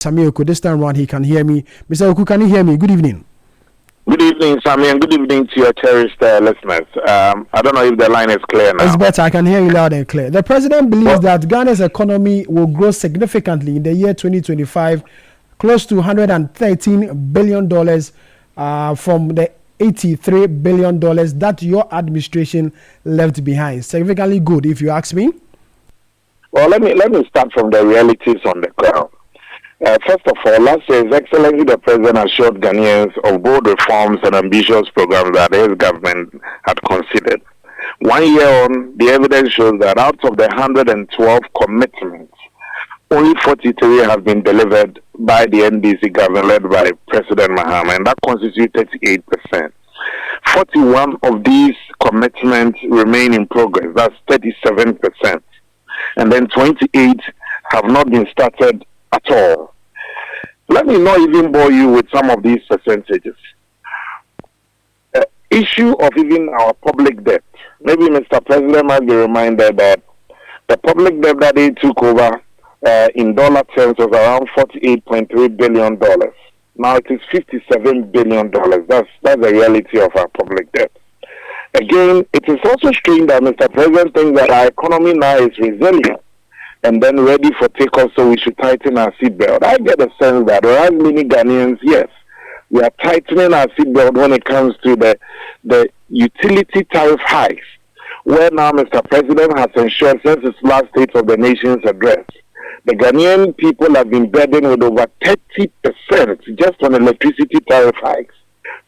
Sammi Awuku. This time around, he can hear me. Mr. Awuku, can you hear me? Good evening. Good evening, Sammy, and good evening to your cherished listeners. I don't know if the line is clear now. It's better. I can hear you loud and clear. The president believes that Ghana's economy will grow significantly in the year 2025, close to $113 billion from the $83 billion that your administration left behind. Significantly good, if you ask me. Well, let me start from the realities on the ground. First of all, last year, His Excellency the President assured Ghanaians of bold reforms and ambitious programs that his government had considered. 1 year on, the evidence shows that out of the 112 commitments, only 43 have been delivered by the NDC government led by President Mahama, and that constitutes 38%. 41 of these commitments remain in progress, that's 37%. And then 28 have not been started at all. Let me not even bore you with some of these percentages. Issue of even our public debt. Maybe Mr. President might be reminded that the public debt that he took over in dollar terms was around $48.3 billion. Now it is $57 billion. That's the reality of our public debt. Again, it is also strange that Mr. President thinks that our economy now is resilient and then ready for takeoff, so we should tighten our seatbelt. I get a sense that whereas many Ghanaians, yes, we are tightening our seatbelt when it comes to the utility tariff hikes, where now Mr. President has ensured since his last State of the Nation's address, the Ghanaian people have been burdened with over 30% just on electricity tariff hikes.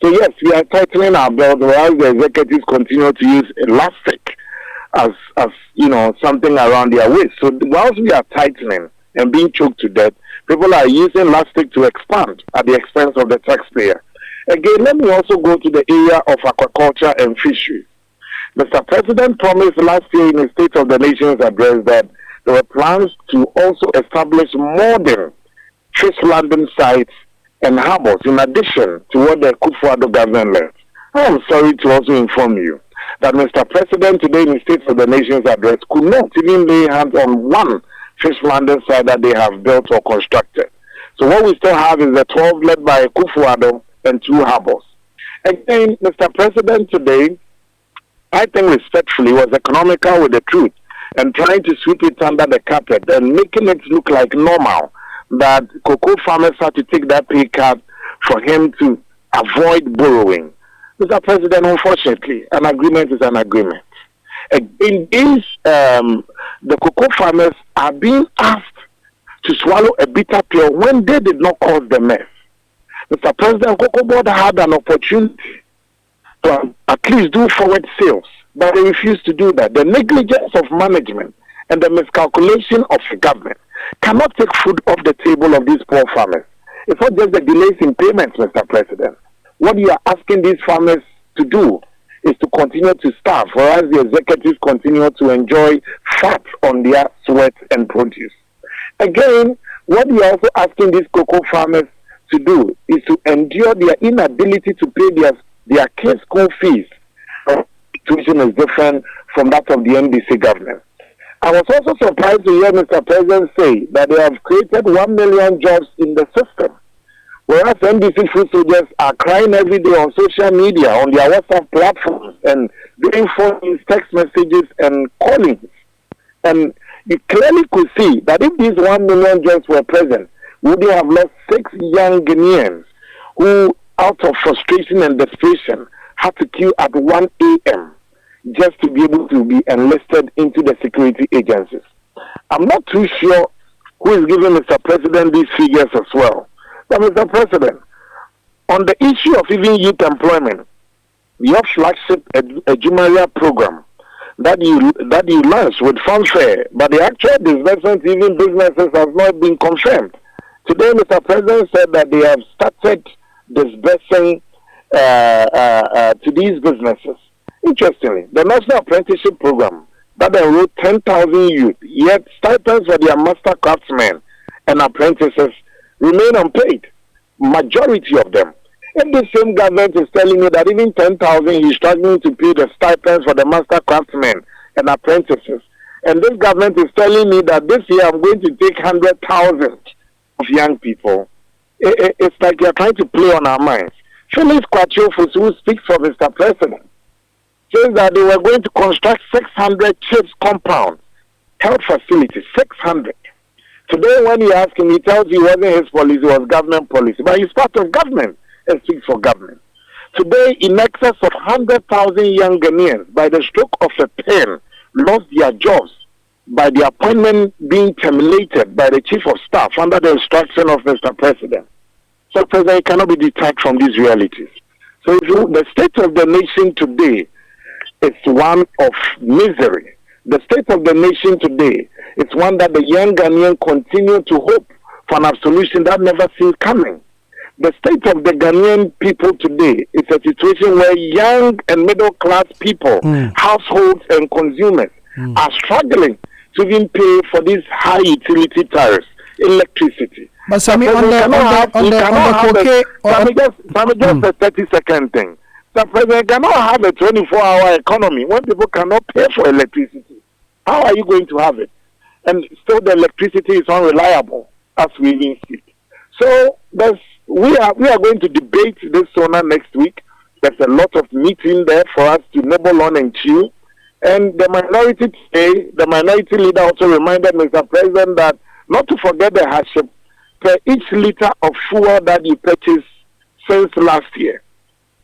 So yes, we are tightening our belt, whereas the executives continue to use elastic as something around their waist. So whilst we are tightening and being choked to death, people are using elastic to expand at the expense of the taxpayer. Again, let me also go to the area of aquaculture and fisheries. Mr. President promised last year in his State of the Nation's address that there were plans to also establish modern fish landing sites and harbors in addition to what the Kufuor government left. I am sorry to also inform you that Mr. President today in the State of the Nation's address could not even lay hands on one fish landing site that they have built or constructed. So what we still have is the 12 led by Kufuor and 2 harbors. Again, Mr. President today, I think respectfully, was economical with the truth and trying to sweep it under the carpet and making it look like normal that cocoa farmers had to take that pay cut for him to avoid borrowing. Mr. President, unfortunately, an agreement is an agreement. In this, the cocoa farmers are being asked to swallow a bitter pill when they did not cause the mess. Mr. President, Cocoa Board had an opportunity to at least do forward sales, but they refused to do that. The negligence of management and the miscalculation of the government cannot take food off the table of these poor farmers. It's not just the delays in payments, Mr. President. What you are asking these farmers to do is to continue to starve, whereas the executives continue to enjoy fat on their sweat and produce. Again, what you are also asking these cocoa farmers to do is to endure their inability to pay their kids' school fees. The situation is different from that of the NDC government. I was also surprised to hear Mr. President say that they have created 1 million jobs in the system, whereas NDC food soldiers are crying every day on social media, on their WhatsApp platforms, and doing phone text messages and callings. And you clearly could see that if these 1 million jobs were present, would they have lost 6 young Ghanaians who, out of frustration and desperation, had to queue at 1 a.m. just to be able to be enlisted into the security agencies. I'm not too sure who is giving Mr. President these figures as well. But Mr. President, on the issue of even youth employment, your flagship Ejumaria program that you launched with fanfare, but the actual disbursement even businesses has not been confirmed. Today, Mr. President said that they have started disbursing to these businesses. Interestingly, the National Apprenticeship Program that enrolled 10,000 youth, yet stipends for their master craftsmen and apprentices remain unpaid. Majority of them. If the same government is telling me that even 10,000 is struggling to pay the stipends for the master craftsmen and apprentices, and this government is telling me that this year I'm going to take 100,000 of young people, it's like you're trying to play on our minds. Felix Kwachiofu, who speaks for Mr. President, says that they were going to construct 600 chips compounds, health facilities, 600. Today, when you ask him, he tells you it wasn't his policy, it was government policy. But he's part of government and speaks for government. Today, in excess of 100,000 young Ghanaians, by the stroke of a pen, lost their jobs by the appointment being terminated by the Chief of Staff under the instruction of Mr. President. So, President cannot be detached from these realities. So, the state of the nation today is one of misery. The state of the nation today is one that the young Ghanaian continue to hope for an absolution that never seen coming. The state of the Ghanaian people today is a situation where young and middle class people, households and consumers are struggling to even pay for these high utility tariffs, electricity. But Sammy, on the just a 30-second thing. The president cannot have a 24-hour economy when people cannot pay for electricity. How are you going to have it? And still the electricity is unreliable as we even speak. So we are going to debate this SONA next week. There's a lot of meeting there for us to nibble on and chew. And the minority today, the minority leader also reminded Mr. President that not to forget the hardship per each liter of fuel that you purchased since last year.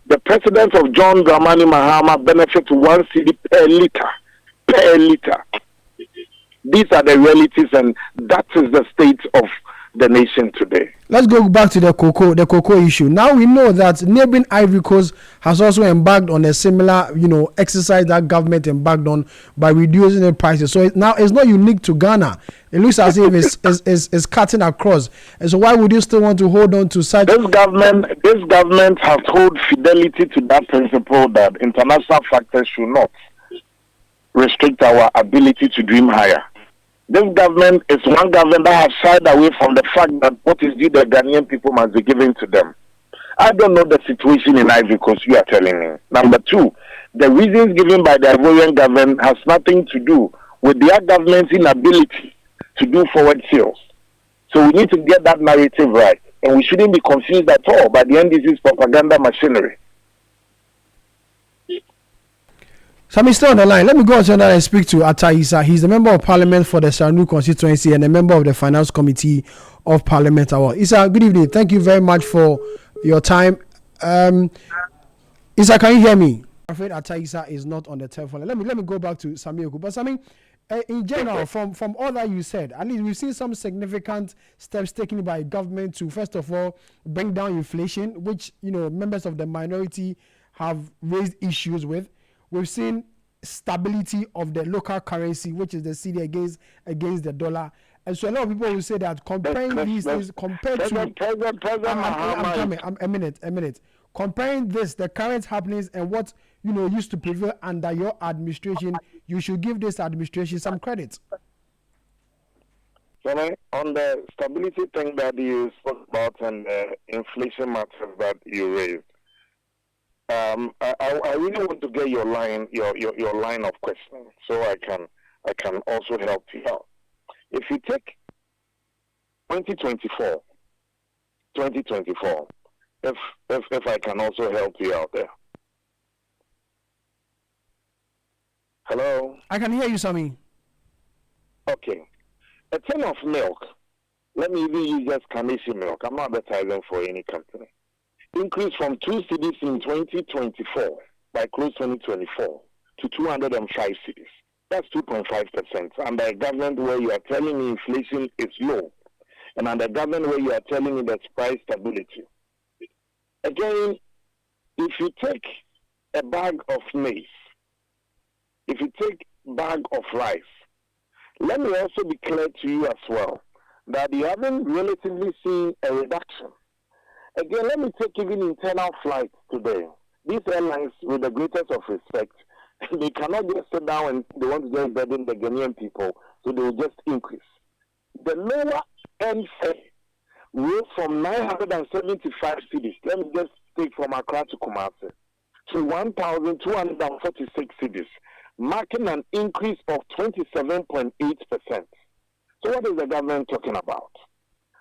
The president of John Dramani Mahama benefits 1 cedi per liter. Per liter. These are the realities, and that is the state of the nation today. Let's go back to the cocoa issue. Now we know that neighboring Ivory Coast has also embarked on a similar, exercise that government embarked on by reducing the prices. So now it's not unique to Ghana. It looks as if it's cutting across. And so why would you still want to hold on to such? This government has told fidelity to that principle that international factors should not restrict our ability to dream higher. This government is one government that has shied away from the fact that what is due the Ghanaian people must be given to them. I don't know the situation in Ivory Coast you are telling me. Number two, the reasons given by the Ivorian government has nothing to do with their government's inability to do forward sales. So we need to get that narrative right. And we shouldn't be confused at all by the NDC's propaganda machinery. So I'm still on the line. Let me go on and speak to Atta Issa. He's a member of parliament for the Saranu constituency and a member of the finance committee of parliament. Issa, good evening. Thank you very much for your time. Issa, can you hear me? I'm afraid Atta Issa is not on the telephone. Let me go back to Sammi Awuku. But Sammi, in general, from all that you said, at least we've seen some significant steps taken by government to, first of all, bring down inflation, which members of the minority have raised issues with. We've seen stability of the local currency, which is the cedi against the dollar. And so a lot of people will say that comparing these things compared to... a minute. Comparing this, the current happenings and what used to prevail under your administration, you should give this administration some credit. So on the stability thing that you spoke about and the inflation matters that you raised, I really want to get your line of questioning so I can also help you out. If you take 2024, if I can also help you out there. Hello? I can hear you, Sammi. Okay. A tin of milk, let me even use just Carnation milk. I'm not advertising for any company. Increased from 2 cedis in 2024 by close 2024 to 205 cedis. That's 2.5%. Under a government where you are telling me inflation is low, and under a government where you are telling me there's price stability. Again, if you take a bag of maize, if you take a bag of rice, let me also be clear to you as well that you haven't relatively seen a reduction. Again, let me take even internal flights today. These airlines, with the greatest of respect, they cannot just sit down and they want to just burden the Ghanaian people, so they will just increase. The lower end fare rose from 975 cedis, let me just take from Accra to Kumasi, to 1,246 cedis, marking an increase of 27.8%. So what is the government talking about?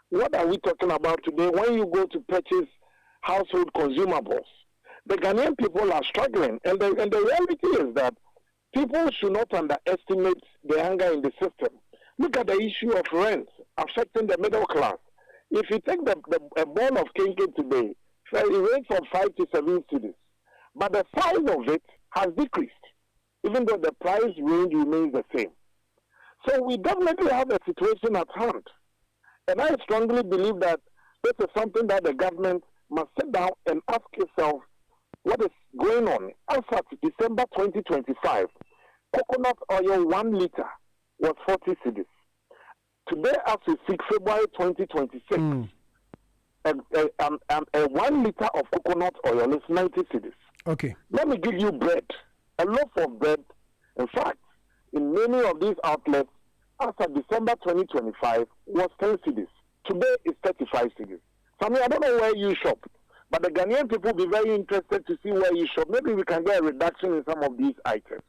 What are we talking about today? When you go to purchase household consumables, the Ghanaian people are struggling. And the reality is that people should not underestimate the anger in the system. Look at the issue of rent affecting the middle class. If you take a ball of kinky today, so it ranges from 5 to 7 cedis, but the size of it has decreased, even though the price range remains the same. So we definitely have a situation at hand. And I strongly believe that this is something that the government must sit down and ask itself what is going on. As at December 2025, coconut oil 1 liter was 40 cedis. Today, as we speak, February 2026, a 1 liter of coconut oil is 90 cedis. Okay. Let me give you bread. A loaf of bread, in fact, in many of these outlets, as of December 2025, was 10 cedis. Today, it's 35 cedis. Sammi, I don't know where you shop, but the Ghanaian people will be very interested to see where you shop. Maybe we can get a reduction in some of these items.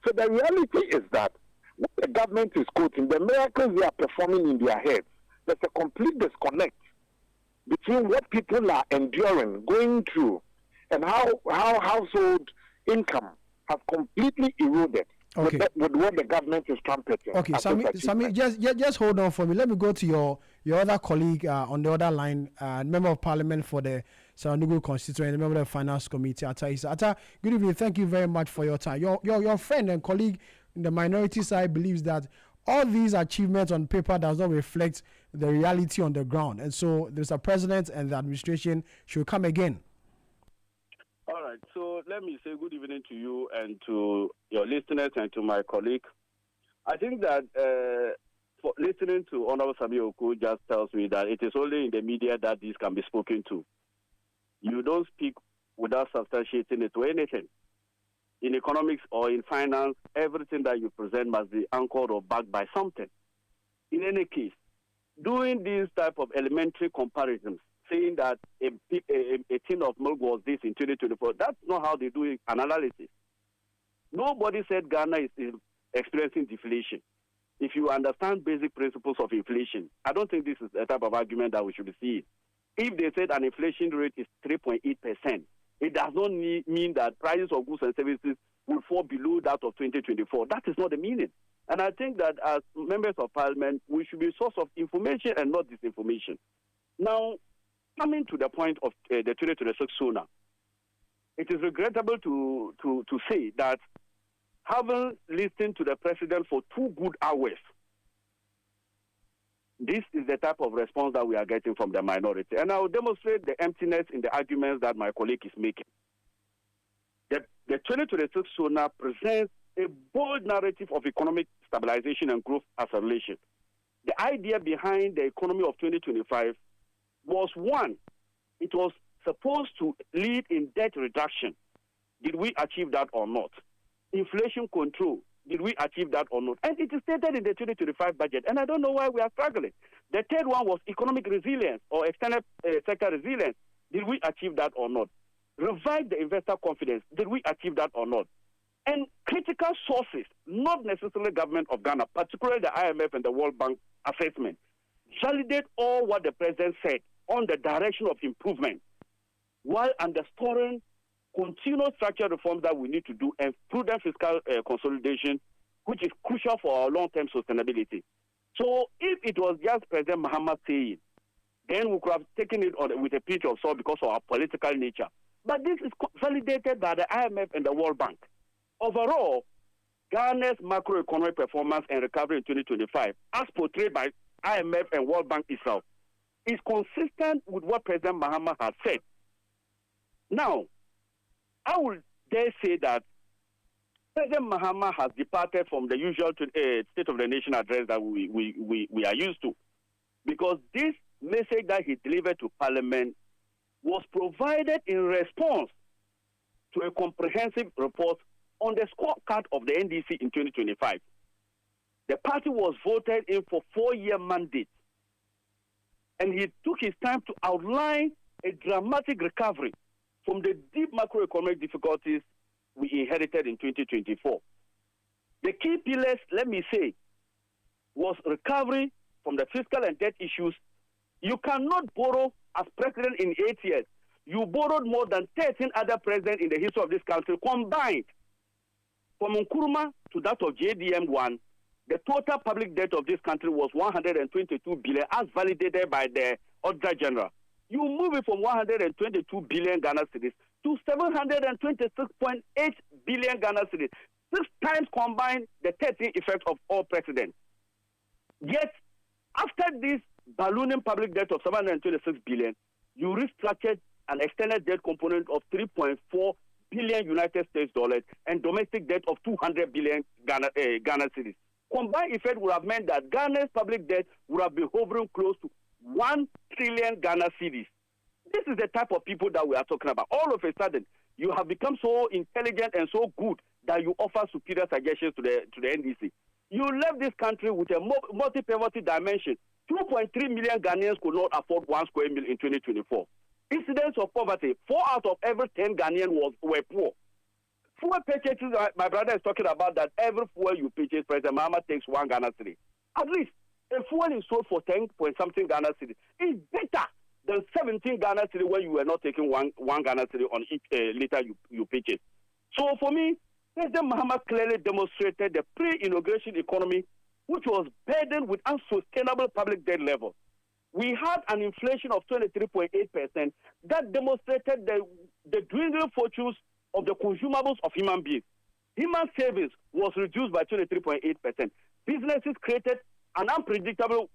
So the reality is that what the government is quoting, the miracles they are performing in their heads, there's a complete disconnect between what people are enduring, going through, and how household income has completely eroded. Okay. With what the government is trumpeting. Okay, Sammi, just hold on for me. Let me go to your other colleague on the other line, member of parliament for the Sanugu constituency, member of the finance committee, Atta, good evening. Thank you very much for your time. Your friend and colleague in the minority side believes that all these achievements on paper does not reflect the reality on the ground, and so Mr. President and the administration should come again. All right, so let me say good evening to you and to your listeners and to my colleague. I think that for listening to Honorable Sammi Awuku just tells me that it is only in the media that this can be spoken to. You don't speak without substantiating it to anything. In economics or in finance, everything that you present must be anchored or backed by something. In any case, doing these type of elementary comparisons, saying that a tin of milk was this in 2024. That's not how they do analysis. Nobody said Ghana is experiencing deflation. If you understand basic principles of inflation, I don't think this is the type of argument that we should be seeing. If they said an inflation rate is 3.8%, it does not mean that prices of goods and services will fall below that of 2024. That is not the meaning. And I think that as members of parliament, we should be a source of information and not disinformation. Now, coming to the point of the 2026 SONA, it is regrettable to say that having listened to the president for 2 good hours, this is the type of response that we are getting from the minority. And I will demonstrate the emptiness in the arguments that my colleague is making. The 2026 SONA presents a bold narrative of economic stabilization and growth acceleration. The idea behind the economy of 2025 was one, it was supposed to lead in debt reduction. Did we achieve that or not? Inflation control, did we achieve that or not? And it is stated in the 2025 budget, and I don't know why we are struggling. The third one was economic resilience or external sector resilience. Did we achieve that or not? Revive the investor confidence. Did we achieve that or not? And critical sources, not necessarily government of Ghana, particularly the IMF and the World Bank assessment, validate all what the president said on the direction of improvement, while underscoring continuous structural reforms that we need to do and prudent fiscal consolidation, which is crucial for our long-term sustainability. So if it was just President Mahama saying, then we could have taken it with a pinch of salt because of our political nature. But this is validated by the IMF and the World Bank. Overall, Ghana's macroeconomic performance and recovery in 2025, as portrayed by IMF and World Bank itself, is consistent with what President Mahama has said. Now, I would dare say that President Mahama has departed from the usual State of the Nation address that we are used to, because this message that he delivered to Parliament was provided in response to a comprehensive report on the scorecard of the NDC in 2025. The party was voted in for 4-year mandate, and he took his time to outline a dramatic recovery from the deep macroeconomic difficulties we inherited in 2024. The key pillars, let me say, was recovery from the fiscal and debt issues You cannot borrow as president in 8 years. You borrowed more than 13 other presidents in the history of this country combined. From Nkrumah to that of JDM1, the total public debt of this country was 122 billion as validated by the Auditor General. You move it from 122 billion Ghana cedis to 726.8 billion Ghana cedis. 6 times combined the 13 effect of all presidents. Yet, after this ballooning public debt of 726 billion, you restructured an external debt component of 3.4 billion United States dollars and domestic debt of 200 billion Ghana cedis. Combined effect would have meant that Ghana's public debt would have been hovering close to 1 trillion Ghana cedis. This is the type of people that we are talking about. All of a sudden, you have become so intelligent and so good that you offer superior suggestions to the NDC. You left this country with a multi-poverty dimension. 2.3 million Ghanaians could not afford 1 square meal in 2024. Incidents of poverty, 4 out of every 10 Ghanaians were poor. Fuel purchases, my brother is talking about that every fuel you purchase, President Mahama takes 1 Ghana cedi. At least, a fuel is sold for 10 point something Ghana cedi. It's better than 17 Ghana cedi when you were not taking one Ghana cedi on each liter you purchase. So for me, President Mahama clearly demonstrated the pre-inauguration economy, which was burdened with unsustainable public debt levels. We had an inflation of 23.8% that demonstrated the dwindling fortunes of the consumables of human beings. Human savings was reduced by 23.8%. Businesses created an unpredictable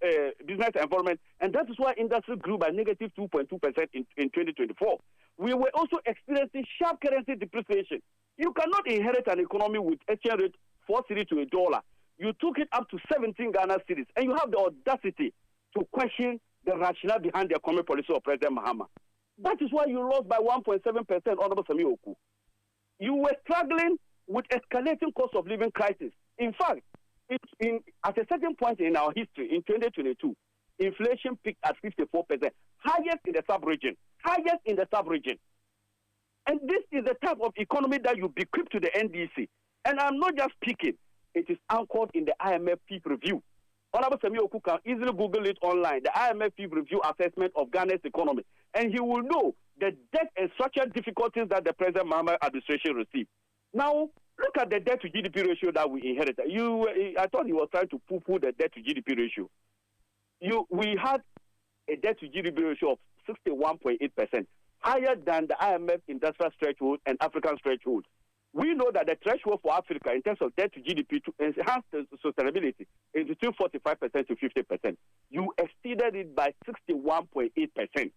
business environment, and that is why industry grew by negative 2.2% in 2024. We were also experiencing sharp currency depreciation. You cannot inherit an economy with exchange rate 4 cedi to $1. You took it up to 17 Ghana cedis, and you have the audacity to question the rationale behind the economic policy of President Mahama. That is why you lost by 1.7%, Honorable Sammi Awuku. You were struggling with escalating cost of living crisis. In fact, at a certain point in our history, in 2022, inflation peaked at 54%, highest in the sub-region. And this is the type of economy that you bequeath to the NDC. And I'm not just speaking. It is anchored in the IMF peak review. Honorable Sammi Awuku can easily Google it online, the IMF peak review assessment of Ghana's economy. And he will know the debt and structural difficulties that the President Mahama administration received. Now, look at the debt to GDP ratio that we inherited. I thought he was trying to poo-poo the debt to GDP ratio. We had a debt to GDP ratio of 61.8%, higher than the IMF industrial threshold and African threshold. We know that the threshold for Africa in terms of debt to GDP to enhance the sustainability is between 45% to 50%. You exceeded it by 61.8%.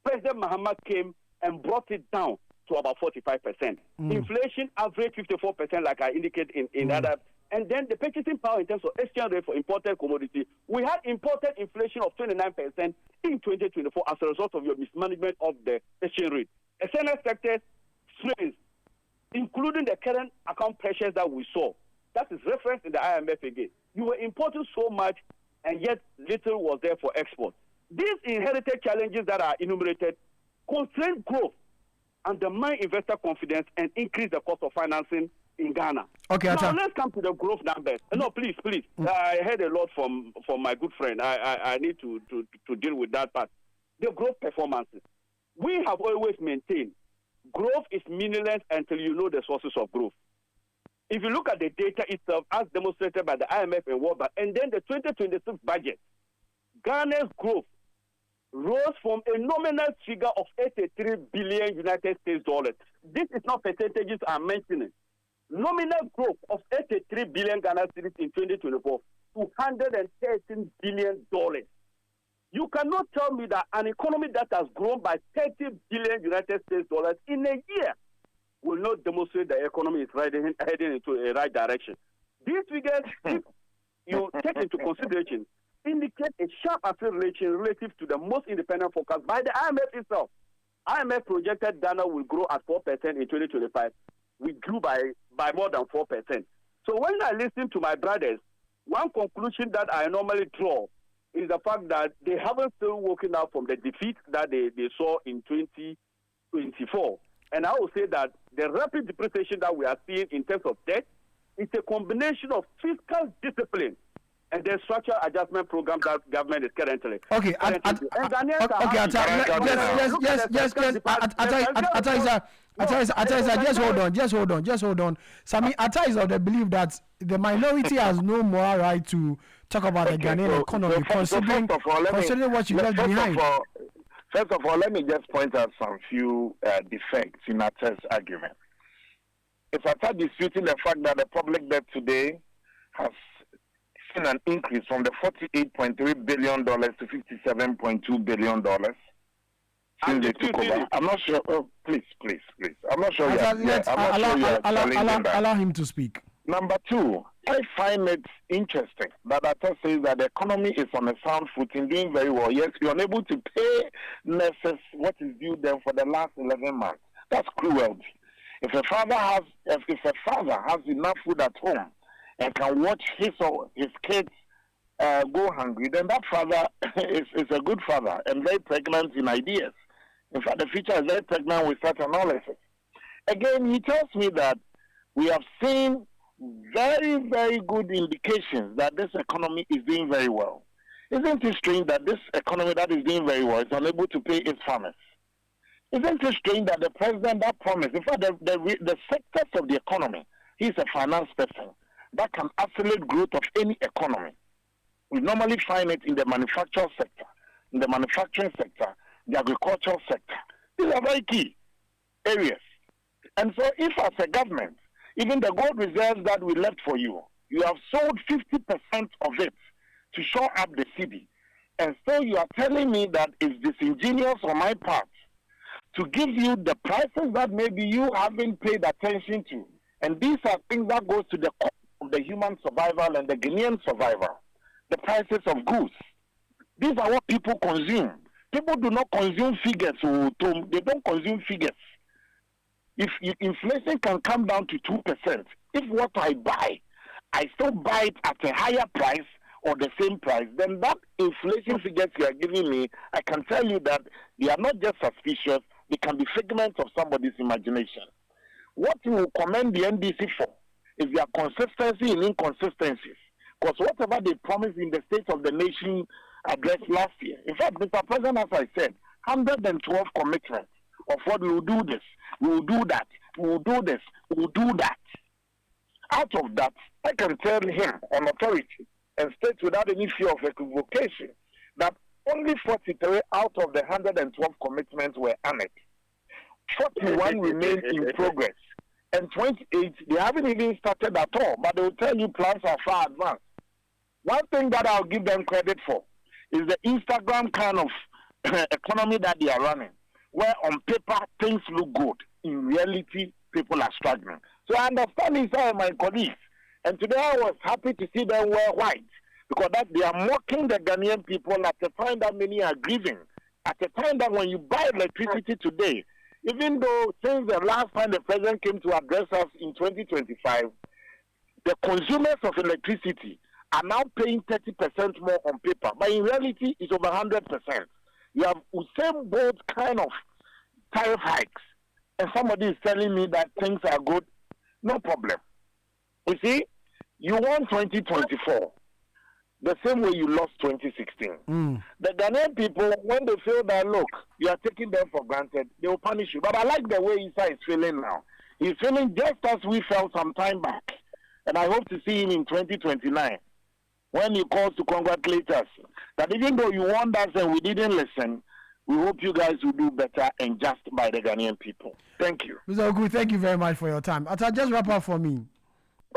President Mahama came and brought it down to about 45%. Inflation averaged 54%, like I indicated in other. And then the purchasing power in terms of exchange rate for imported commodity, we had imported inflation of 29% in 2024 as a result of your mismanagement of the exchange rate. External sectors strains, including the current account pressures that we saw. That is referenced in the IMF again. You were importing so much, and yet little was there for export. These inherited challenges that are enumerated constrain growth, undermine investor confidence, and increase the cost of financing in Ghana. Okay, now let's come to the growth numbers. No, please. I heard a lot from my good friend. I need to deal with that part. The growth performances. We have always maintained growth is meaningless until you know the sources of growth. If you look at the data itself, as demonstrated by the IMF and World Bank, and then the 2026 budget, Ghana's growth rose from a nominal figure of 83 billion United States dollars. This is not percentages I'm mentioning. Nominal growth of 83 billion Ghana cedis in 2024 to $113 billion. You cannot tell me that an economy that has grown by 30 billion United States dollars in a year will not demonstrate the economy is heading into a right direction. These figures, if you take into consideration, indicate a sharp acceleration relative to the most independent forecast by the IMF itself. IMF projected Ghana will grow at 4% in 2025. We grew by more than 4%. So when I listen to my brothers, one conclusion that I normally draw is the fact that they haven't still woken up from the defeat that they saw in 2024. And I will say that the rapid depreciation that we are seeing in terms of debt is a combination of fiscal discipline and the structural adjustment program that government is currently. Okay, just hold on. Sammi, Atta is of the belief that the minority has no moral right to talk about the Ghanaian economy, considering what you left behind. First of all, let me just point out some few defects in Atta's argument. If Atta disputing the fact that the public debt today has seen an increase from the $48.3 billion to $57.2 billion since they took over, I'm not sure. Oh, please. I'm not sure. Allow him to speak. Number two, I find it interesting that Atta says that the economy is on a sound footing, doing very well. Yes, you're unable to pay nurses what is due them for the last 11 months. That's cruelty. If a father has enough food at home and can watch his or his kids go hungry, then that father is a good father and very pregnant in ideas. In fact, the future is very pregnant with such analysis. Again, he tells me that we have seen very, very good indications that this economy is doing very well. Isn't it strange that this economy that is doing very well is unable to pay its farmers? Isn't it strange that the president that promised, in fact, the sectors of the economy, he's a finance person, that can accelerate growth of any economy. We normally find it in the manufacturing sector, the agricultural sector. These are very key areas. And so if as a government, even the gold reserves that we left for you, you have sold 50% of it to shore up the city. And so you are telling me that it's disingenuous on my part to give you the prices that maybe you haven't paid attention to. And these are things that goes to the core of the human survival and the Ghanaian survival. The prices of goods. These are what people consume. People do not consume figures. They don't consume figures. If inflation can come down to 2%, if what I buy, I still buy it at a higher price or the same price, then that inflation figures you are giving me, I can tell you that they are not just suspicious, they can be figments of somebody's imagination. What you will commend the NDC for is their consistency in inconsistencies. Because whatever they promised in the State of the Nation address last year, in fact, Mr. President, as I said, 112 commitments of what we will do this, we will do that, we will do this, we will do that. Out of that, I can tell him on authority and state without any fear of equivocation that only 43 out of the 112 commitments were honored. 41 remain in progress. And 28, they haven't even started at all, but they will tell you plans are far advanced. One thing that I'll give them credit for is the Instagram kind of economy that they are running, where on paper things look good. In reality, people are struggling. So I understand these are my colleagues. And today I was happy to see them wear white, because that they are mocking the Ghanaian people at a time that many are grieving. At a time that when you buy electricity today, even though since the last time the president came to address us in 2025, the consumers of electricity are now paying 30% more on paper. But in reality, it's over 100%. You have Usain Bolt kind of tariff hikes. And somebody is telling me that things are good. No problem. You see, you won 2024 the same way you lost 2016. The Ghanaian people, when they feel that, look, you are taking them for granted, they will punish you. But I like the way Issa is feeling now. He's feeling just as we felt some time back. And I hope to see him in 2029 when he calls to congratulate us. That even though you warned us and we didn't listen, we hope you guys will do better and just by the Ghanaian people. Thank you. Mr. Awuku, thank you very much for your time. Atta, just wrap up for me.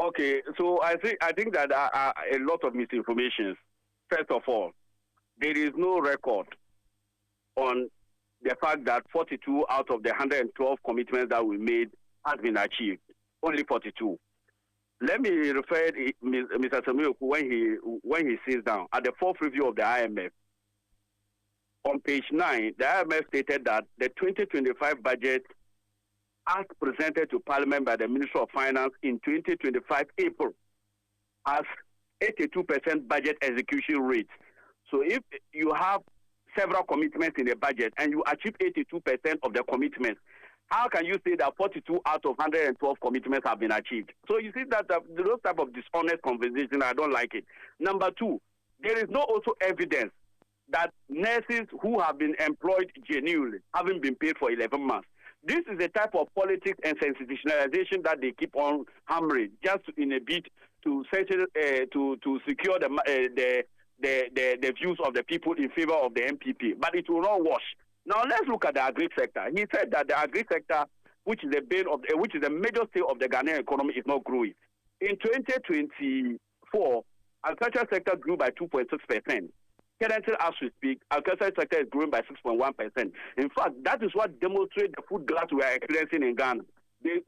Okay, so I think that there are a lot of misinformation. First of all, there is no record on the fact that 42 out of the 112 commitments that we made has been achieved. Only 42. Let me refer Mr. Sammi Awuku when he sits down at the fourth review of the IMF. On page 9, the IMF stated that the 2025 budget, as presented to Parliament by the Minister of Finance in 2025 April, has 82% budget execution rate. So if you have several commitments in the budget and you achieve 82% of the commitments, How can you say that 42 out of 112 commitments have been achieved? So you see that those type of dishonest conversation, I don't like it. Number two, there is no also evidence that nurses who have been employed genuinely haven't been paid for 11 months. This is a type of politics and sensationalization that they keep on hammering just in a bid to settle, to secure the views of the people in favor of the MPP. But it will not wash. Now let's look at the agri sector. He said that the agri sector, which is which is a major state of the Ghanaian economy, is not growing. In 2024, agriculture sector grew by 2.6%. Currently, as we speak, agriculture sector is growing by 6.1%. In fact, that is what demonstrates the food glut we are experiencing in Ghana.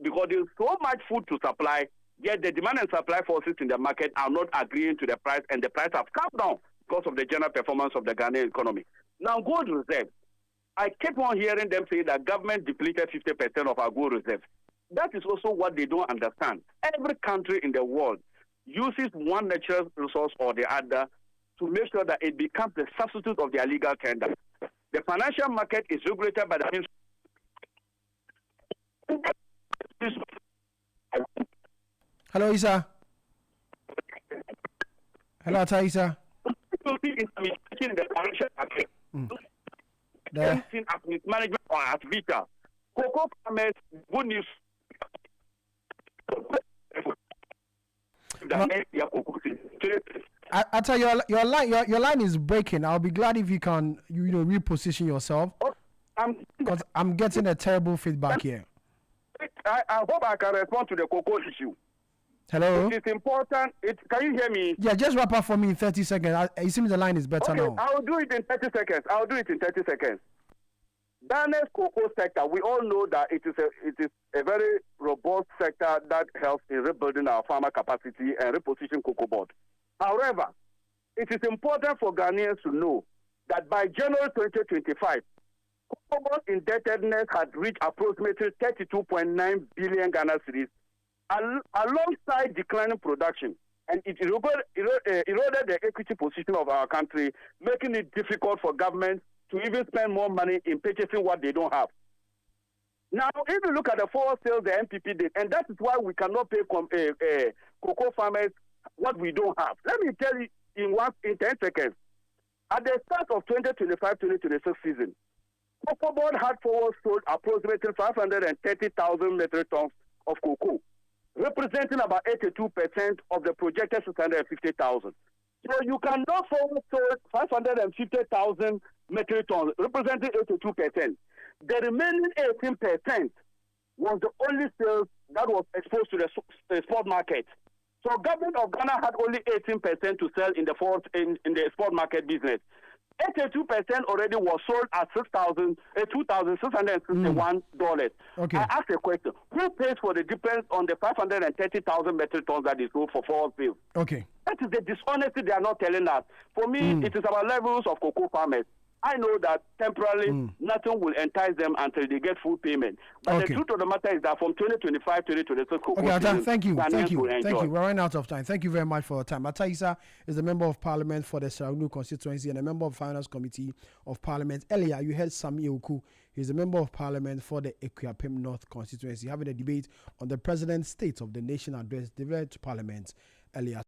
Because there is so much food to supply, yet the demand and supply forces in the market are not agreeing to the price, and the price has come down because of the general performance of the Ghanaian economy. Now, gold reserves. I keep on hearing them say that government depleted 50% of our gold reserves. That is also what they don't understand. Every country in the world uses one natural resource or the other to make sure that it becomes the substitute of their legal tender. The financial market is regulated by the Hello, Isa. Hello, Isa. The financial market. Management or at Vita. Cocoa farmers, good news. I tell you, your line is breaking. I'll be glad if you can reposition yourself, because I'm getting a terrible feedback here. I hope I can respond to the cocoa issue. Hello. It is important. Can you hear me? Yeah, just wrap up for me in 30 seconds. It seems the line is better now. I'll do it in 30 seconds. Ghana's cocoa sector, we all know that it is a very robust sector that helps in rebuilding our farmer capacity and repositioning cocoa board. However, it is important for Ghanaians to know that by January 2025, cocoa board indebtedness had reached approximately 32.9 billion Ghana cedis, alongside declining production, and it eroded the equity position of our country, making it difficult for government to even spend more money in purchasing what they don't have. Now, if you look at the forward sales the MPP did, and that is why we cannot pay cocoa farmers what we don't have. Let me tell you in 10 seconds. At the start of 2025-2026 season, cocoa board had forward sold approximately 530,000 metric tons of cocoa, representing about 82% of the projected 650,000. So you cannot forward sold 550,000 metric tons, representing 82%. The remaining 18% was the only sales that was exposed to the spot market. So government of Ghana had only 18% to sell in the spot market business. 82% already was sold at $2,661. Okay. I asked a question: who pays for the difference on the 530,000 metric tons that is sold for forward sales? Okay. That is the dishonesty they are not telling us. For me, it is about levels of cocoa farmers. I know that temporarily nothing will entice them until they get full payment. But the truth of the matter is that from 2025 to 2026, thank you. We're running out of time. Thank you very much for your time. Ata Isa is the member of parliament for the Sarunu constituency and a member of finance committee of parliament. Earlier, you heard Sammi Awuku. He's a member of parliament for the Ekuapem North constituency, having a debate on the president's State of the Nation address delivered to parliament earlier.